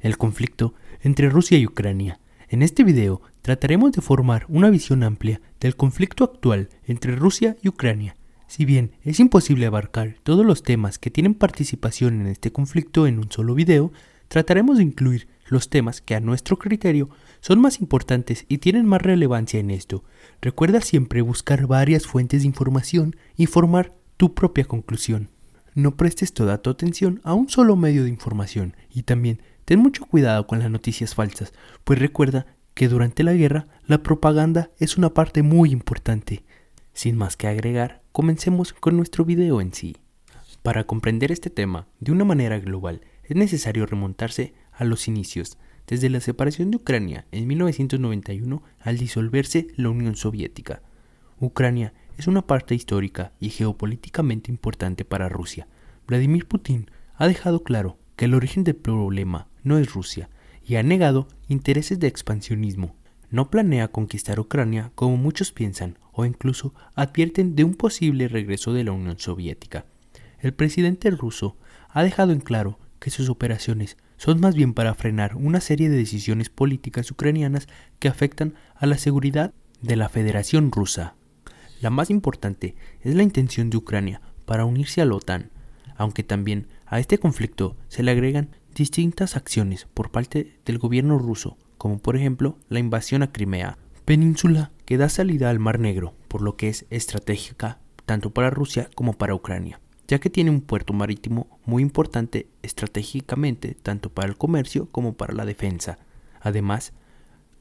el conflicto entre Rusia y Ucrania. En este video trataremos de formar una visión amplia del conflicto actual entre Rusia y Ucrania. Si bien es imposible abarcar todos los temas que tienen participación en este conflicto en un solo video, trataremos de incluir los temas que a nuestro criterio son más importantes y tienen más relevancia en esto. Recuerda siempre buscar varias fuentes de información y formar tu propia conclusión. No prestes toda tu atención a un solo medio de información y también ten mucho cuidado con las noticias falsas, pues recuerda que durante la guerra la propaganda es una parte muy importante. Sin más que agregar, comencemos con nuestro video en sí. Para comprender este tema de una manera global, es necesario remontarse a los inicios, desde la separación de Ucrania en 1991 al disolverse la Unión Soviética. Ucrania es una parte histórica y geopolíticamente importante para Rusia. Vladimir Putin ha dejado claro que el origen del problema no es Rusia y ha negado intereses de expansionismo. No planea conquistar Ucrania como muchos piensan o incluso advierten de un posible regreso de la Unión Soviética. El presidente ruso ha dejado en claro que sus operaciones son más bien para frenar una serie de decisiones políticas ucranianas que afectan a la seguridad de la Federación Rusa. La más importante es la intención de Ucrania para unirse a la OTAN, aunque también a este conflicto se le agregan distintas acciones por parte del gobierno ruso, como por ejemplo la invasión a Crimea, península que da salida al Mar Negro, por lo que es estratégica tanto para Rusia como para Ucrania, ya que tiene un puerto marítimo muy importante estratégicamente tanto para el comercio como para la defensa. Además,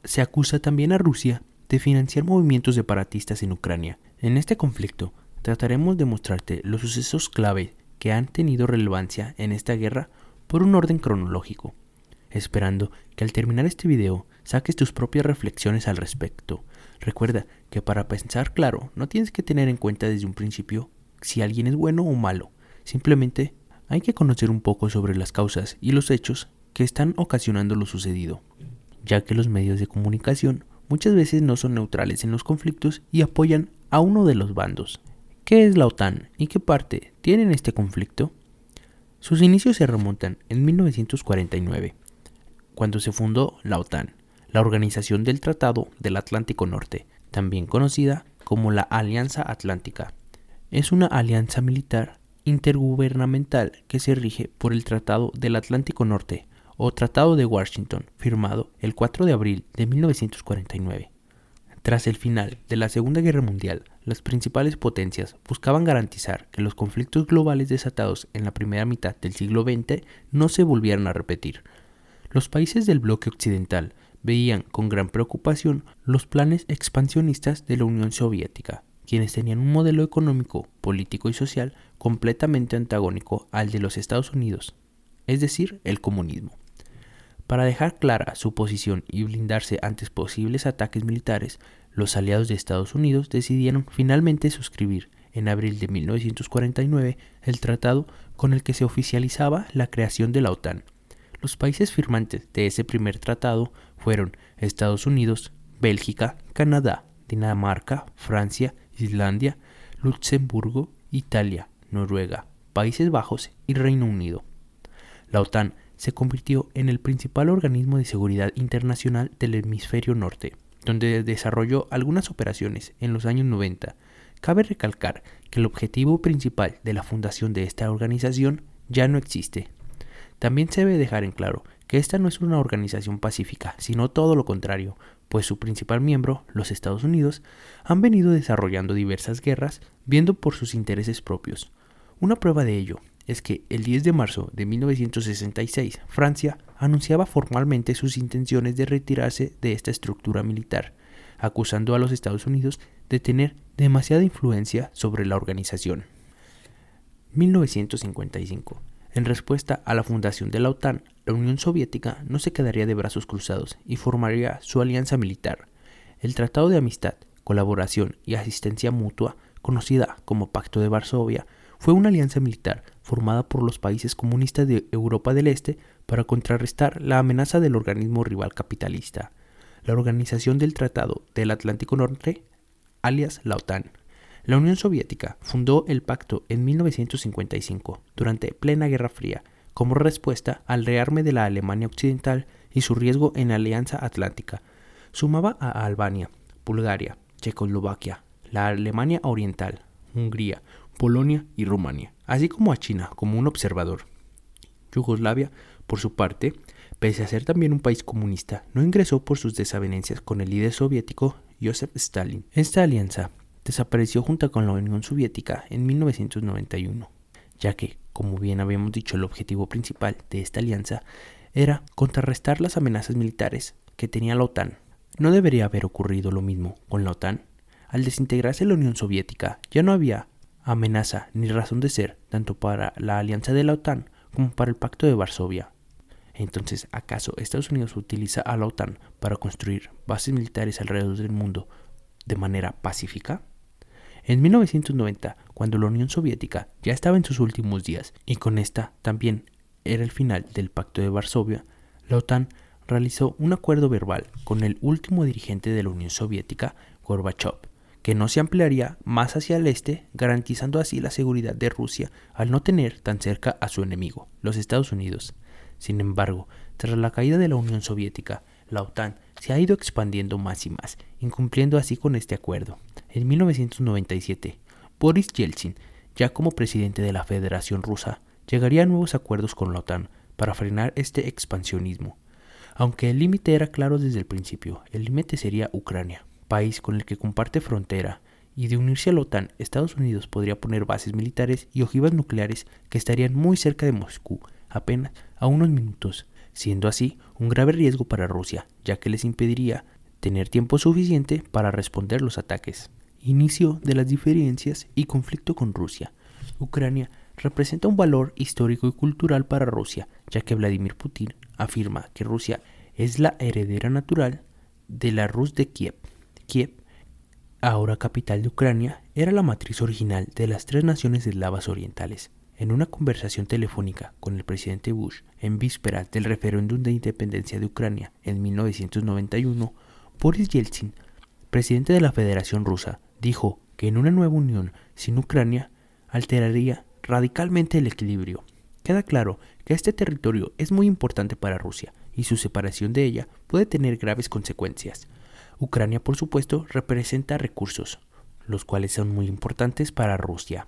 se acusa también a Rusia de financiar movimientos separatistas en Ucrania. En este conflicto trataremos de mostrarte los sucesos clave que han tenido relevancia en esta guerra por un orden cronológico, esperando que al terminar este video saques tus propias reflexiones al respecto. Recuerda que para pensar claro no tienes que tener en cuenta desde un principio si alguien es bueno o malo, simplemente hay que conocer un poco sobre las causas y los hechos que están ocasionando lo sucedido, ya que los medios de comunicación muchas veces no son neutrales en los conflictos y apoyan a uno de los bandos. ¿Qué es la OTAN y qué parte tiene en este conflicto? Sus inicios se remontan en 1949, cuando se fundó la OTAN, la Organización del Tratado del Atlántico Norte, también conocida como la Alianza Atlántica. Es una alianza militar intergubernamental que se rige por el Tratado del Atlántico Norte o Tratado de Washington, firmado el 4 de abril de 1949. Tras el final de la Segunda Guerra Mundial, las principales potencias buscaban garantizar que los conflictos globales desatados en la primera mitad del siglo XX no se volvieran a repetir. Los países del bloque occidental veían con gran preocupación los planes expansionistas de la Unión Soviética, quienes tenían un modelo económico, político y social completamente antagónico al de los Estados Unidos, es decir, el comunismo. Para dejar clara su posición y blindarse ante posibles ataques militares, los aliados de Estados Unidos decidieron finalmente suscribir en abril de 1949 el tratado con el que se oficializaba la creación de la OTAN. Los países firmantes de ese primer tratado fueron Estados Unidos, Bélgica, Canadá, Dinamarca, Francia, Islandia, Luxemburgo, Italia, Noruega, Países Bajos y Reino Unido. La OTAN se convirtió en el principal organismo de seguridad internacional del hemisferio norte, donde desarrolló algunas operaciones en los años 90. Cabe recalcar que el objetivo principal de la fundación de esta organización ya no existe. También se debe dejar en claro que esta no es una organización pacífica, sino todo lo contrario, pues su principal miembro, los Estados Unidos, han venido desarrollando diversas guerras viendo por sus intereses propios. Una prueba de ello es que el 10 de marzo de 1966, Francia anunciaba formalmente sus intenciones de retirarse de esta estructura militar, acusando a los Estados Unidos de tener demasiada influencia sobre la organización. 1955. En respuesta a la fundación de la OTAN, la Unión Soviética no se quedaría de brazos cruzados y formaría su alianza militar. El Tratado de Amistad, Colaboración y Asistencia Mutua, conocida como Pacto de Varsovia, fue una alianza militar formada por los países comunistas de Europa del Este para contrarrestar la amenaza del organismo rival capitalista, la Organización del Tratado del Atlántico Norte, alias la OTAN. La Unión Soviética fundó el pacto en 1955, durante plena Guerra Fría, como respuesta al rearme de la Alemania Occidental y su riesgo en la Alianza Atlántica. Sumaba a Albania, Bulgaria, Checoslovaquia, la Alemania Oriental, Hungría, Polonia y Rumania, así como a China como un observador. Yugoslavia, por su parte, pese a ser también un país comunista, no ingresó por sus desavenencias con el líder soviético Joseph Stalin. Esta alianza desapareció junto con la Unión Soviética en 1991, ya que, como bien habíamos dicho, el objetivo principal de esta alianza era contrarrestar las amenazas militares que tenía la OTAN. ¿No debería haber ocurrido lo mismo con la OTAN? Al desintegrarse la Unión Soviética, ya no había amenaza ni razón de ser tanto para la alianza de la OTAN como para el Pacto de Varsovia. Entonces, ¿acaso Estados Unidos utiliza a la OTAN para construir bases militares alrededor del mundo de manera pacífica? En 1990, cuando la Unión Soviética ya estaba en sus últimos días y con esta también era el final del Pacto de Varsovia, la OTAN realizó un acuerdo verbal con el último dirigente de la Unión Soviética, Gorbachev, que no se ampliaría más hacia el este, garantizando así la seguridad de Rusia al no tener tan cerca a su enemigo, los Estados Unidos. Sin embargo, tras la caída de la Unión Soviética, la OTAN se ha ido expandiendo más y más, incumpliendo así con este acuerdo. En 1997, Boris Yeltsin, ya como presidente de la Federación Rusa, llegaría a nuevos acuerdos con la OTAN para frenar este expansionismo. Aunque el límite era claro desde el principio, el límite sería Ucrania, país con el que comparte frontera, y de unirse a la OTAN, Estados Unidos podría poner bases militares y ojivas nucleares que estarían muy cerca de Moscú, apenas a unos minutos, siendo así un grave riesgo para Rusia, ya que les impediría tener tiempo suficiente para responder los ataques. Inicio de las diferencias y conflicto con Rusia. Ucrania representa un valor histórico y cultural para Rusia, ya que Vladimir Putin afirma que Rusia es la heredera natural de la Rus de Kiev. Kiev, ahora capital de Ucrania, era la matriz original de las tres naciones eslavas orientales. En una conversación telefónica con el presidente Bush en vísperas del referéndum de independencia de Ucrania en 1991, Boris Yeltsin, presidente de la Federación Rusa, dijo que en una nueva unión sin Ucrania alteraría radicalmente el equilibrio. Queda claro que este territorio es muy importante para Rusia y su separación de ella puede tener graves consecuencias. Ucrania, por supuesto, representa recursos, los cuales son muy importantes para Rusia.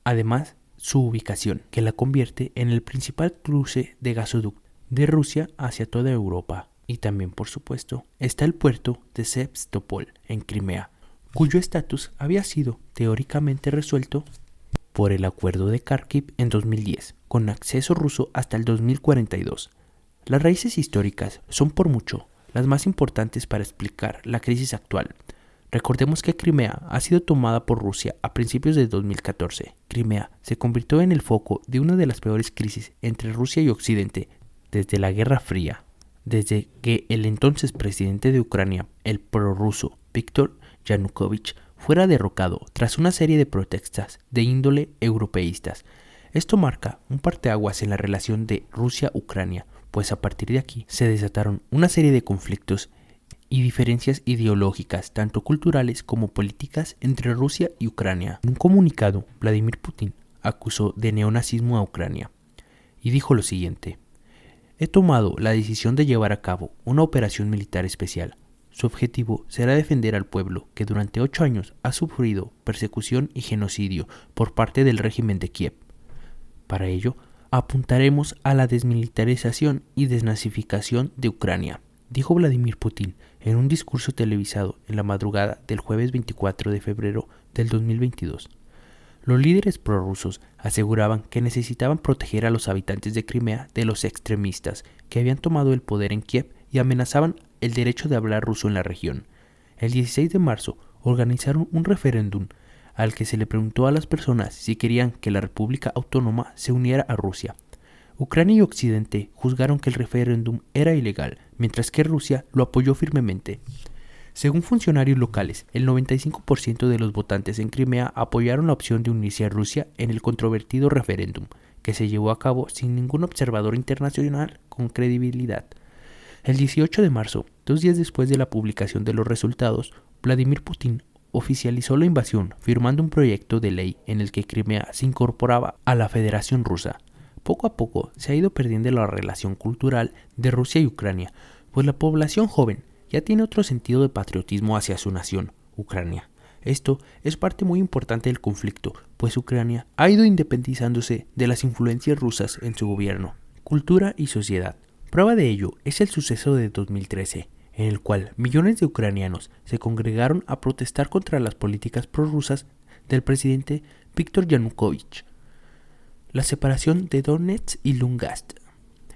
Además, su ubicación, que la convierte en el principal cruce de gasoducto de Rusia hacia toda Europa. Y también, por supuesto, está el puerto de Sebastopol, en Crimea, cuyo estatus había sido teóricamente resuelto por el Acuerdo de Kharkiv en 2010, con acceso ruso hasta el 2042. Las raíces históricas son por mucho las más importantes para explicar la crisis actual. Recordemos que Crimea ha sido tomada por Rusia a principios de 2014. Crimea se convirtió en el foco de una de las peores crisis entre Rusia y Occidente desde la Guerra Fría, desde que el entonces presidente de Ucrania, el prorruso Viktor Yanukovych, fuera derrocado tras una serie de protestas de índole europeístas. Esto marca un parteaguas en la relación de Rusia-Ucrania, pues a partir de aquí se desataron una serie de conflictos y diferencias ideológicas, tanto culturales como políticas, entre Rusia y Ucrania. En un comunicado, Vladimir Putin acusó de neonazismo a Ucrania y dijo lo siguiente: «He tomado la decisión de llevar a cabo una operación militar especial. Su objetivo será defender al pueblo que durante 8 años ha sufrido persecución y genocidio por parte del régimen de Kiev. Para ello, apuntaremos a la desmilitarización y desnazificación de Ucrania», dijo Vladimir Putin en un discurso televisado en la madrugada del jueves 24 de febrero del 2022. Los líderes prorrusos aseguraban que necesitaban proteger a los habitantes de Crimea de los extremistas que habían tomado el poder en Kiev y amenazaban el derecho de hablar ruso en la región. El 16 de marzo organizaron un referéndum al que se le preguntó a las personas si querían que la República Autónoma se uniera a Rusia. Ucrania y Occidente juzgaron que el referéndum era ilegal, mientras que Rusia lo apoyó firmemente. Según funcionarios locales, el 95% de los votantes en Crimea apoyaron la opción de unirse a Rusia en el controvertido referéndum, que se llevó a cabo sin ningún observador internacional con credibilidad. El 18 de marzo, 2 días después de la publicación de los resultados, Vladimir Putin oficializó la invasión firmando un proyecto de ley en el que Crimea se incorporaba a la Federación Rusa. Poco a poco se ha ido perdiendo la relación cultural de Rusia y Ucrania, pues la población joven ya tiene otro sentido de patriotismo hacia su nación, Ucrania. Esto es parte muy importante del conflicto, pues Ucrania ha ido independizándose de las influencias rusas en su gobierno, cultura y sociedad. Prueba de ello es el suceso de 2013, en el cual millones de ucranianos se congregaron a protestar contra las políticas prorrusas del presidente Viktor Yanukovych. La separación de Donetsk y Lugansk.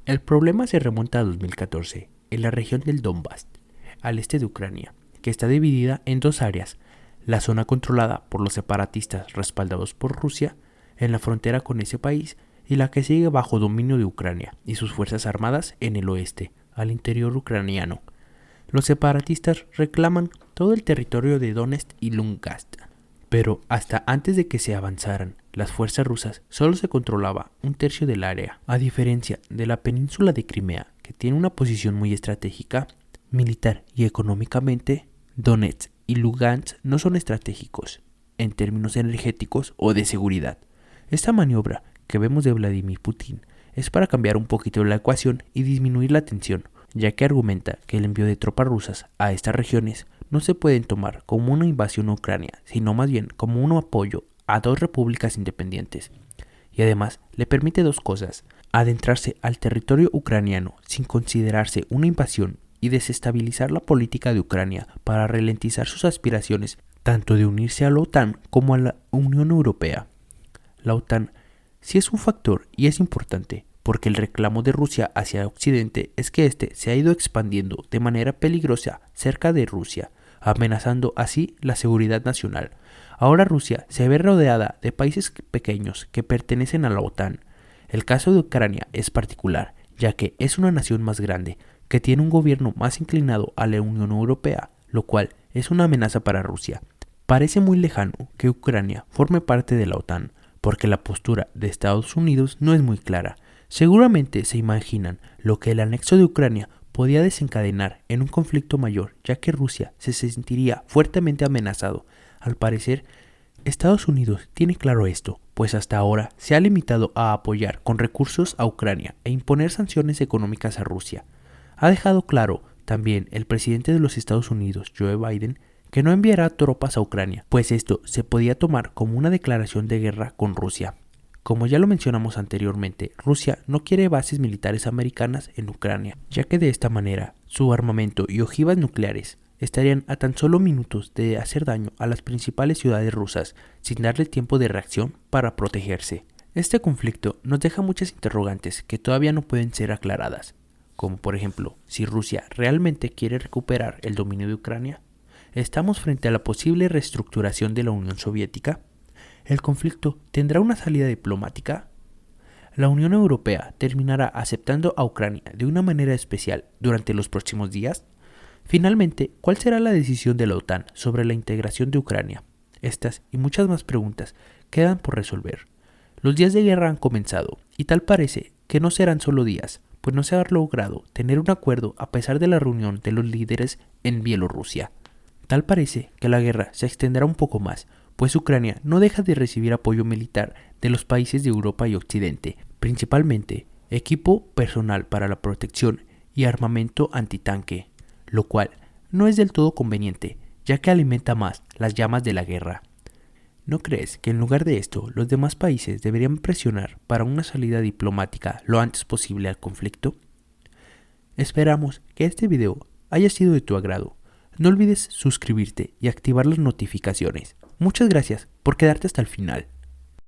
El problema se remonta a 2014, en la región del Donbass, al este de Ucrania, que está dividida en dos áreas: la zona controlada por los separatistas respaldados por Rusia, en la frontera con ese país, y la que sigue bajo dominio de Ucrania y sus fuerzas armadas en el oeste, al interior ucraniano. Los separatistas reclaman todo el territorio de Donetsk y Lugansk, pero hasta antes de que se avanzaran las fuerzas rusas solo se controlaba un tercio del área, a diferencia de la península de Crimea, que tiene una posición muy estratégica, militar y económicamente. Donetsk y Lugansk no son estratégicos en términos energéticos o de seguridad. Esta maniobra que vemos de Vladimir Putin es para cambiar un poquito la ecuación y disminuir la tensión, ya que argumenta que el envío de tropas rusas a estas regiones no se pueden tomar como una invasión a Ucrania, sino más bien como un apoyo a dos repúblicas independientes. Y además le permite dos cosas: adentrarse al territorio ucraniano sin considerarse una invasión y desestabilizar la política de Ucrania para ralentizar sus aspiraciones tanto de unirse a la OTAN como a la Unión Europea. La OTAN sí es un factor y es importante, porque el reclamo de Rusia hacia Occidente es que éste se ha ido expandiendo de manera peligrosa cerca de Rusia, amenazando así la seguridad nacional. Ahora Rusia se ve rodeada de países pequeños que pertenecen a la OTAN. El caso de Ucrania es particular, ya que es una nación más grande, que tiene un gobierno más inclinado a la Unión Europea, lo cual es una amenaza para Rusia. Parece muy lejano que Ucrania forme parte de la OTAN, porque la postura de Estados Unidos no es muy clara. Seguramente se imaginan lo que el anexo de Ucrania podía desencadenar en un conflicto mayor, ya que Rusia se sentiría fuertemente amenazado. Al parecer, Estados Unidos tiene claro esto, pues hasta ahora se ha limitado a apoyar con recursos a Ucrania e imponer sanciones económicas a Rusia. Ha dejado claro también el presidente de los Estados Unidos, Joe Biden, que no enviará tropas a Ucrania, pues esto se podía tomar como una declaración de guerra con Rusia. Como ya lo mencionamos anteriormente, Rusia no quiere bases militares americanas en Ucrania, ya que de esta manera su armamento y ojivas nucleares estarían a tan solo minutos de hacer daño a las principales ciudades rusas, sin darle tiempo de reacción para protegerse. Este conflicto nos deja muchas interrogantes que todavía no pueden ser aclaradas, como por ejemplo, si Rusia realmente quiere recuperar el dominio de Ucrania. ¿Estamos frente a la posible reestructuración de la Unión Soviética? ¿El conflicto tendrá una salida diplomática? ¿La Unión Europea terminará aceptando a Ucrania de una manera especial durante los próximos días? Finalmente, ¿cuál será la decisión de la OTAN sobre la integración de Ucrania? Estas y muchas más preguntas quedan por resolver. Los días de guerra han comenzado y tal parece que no serán solo días, pues no se ha logrado tener un acuerdo a pesar de la reunión de los líderes en Bielorrusia. Tal parece que la guerra se extenderá un poco más, pues Ucrania no deja de recibir apoyo militar de los países de Europa y Occidente, principalmente equipo personal para la protección y armamento antitanque, lo cual no es del todo conveniente, ya que alimenta más las llamas de la guerra. ¿No crees que en lugar de esto los demás países deberían presionar para una salida diplomática lo antes posible al conflicto? Esperamos que este video haya sido de tu agrado. No olvides suscribirte y activar las notificaciones. Muchas gracias por quedarte hasta el final.